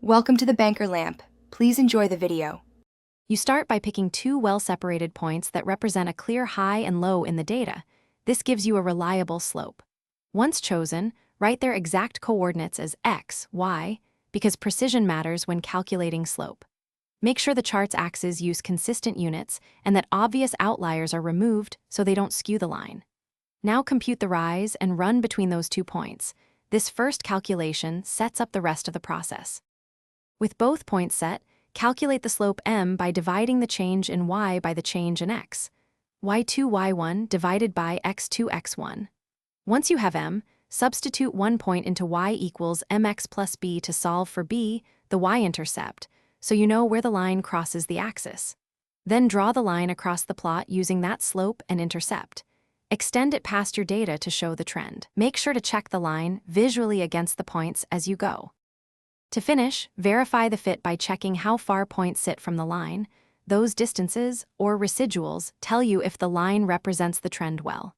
Welcome to the banker lamp. Please enjoy the video. You start by picking two well-separated points that represent a clear high and low in the data. This gives you a reliable slope. Once chosen, write their exact coordinates as x, y, because precision matters when calculating slope. Make sure the chart's axes use consistent units and that obvious outliers are removed so they don't skew the line. Now compute the rise and run between those 2 points. This first calculation sets up the rest of the process. With both points set, calculate the slope m by dividing the change in y by the change in x. y2, y1 divided by x2, x1. Once you have m, substitute one point into y equals mx plus b to solve for b, the y-intercept, so you know where the line crosses the axis. Then draw the line across the plot using that slope and intercept. Extend it past your data to show the trend. Make sure to check the line visually against the points as you go. To finish, verify the fit by checking how far points sit from the line. Those distances, or residuals, tell you if the line represents the trend well.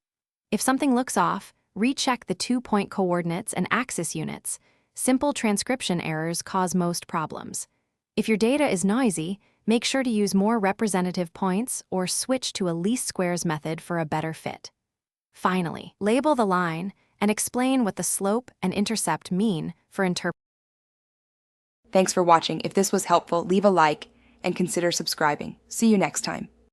If something looks off, recheck the 2-point coordinates and axis units. Simple transcription errors cause most problems. If your data is noisy, make sure to use more representative points or switch to a least squares method for a better fit. Finally, label the line and explain what the slope and intercept mean for interpretation. Thanks for watching. If this was helpful, leave a like and consider subscribing. See you next time.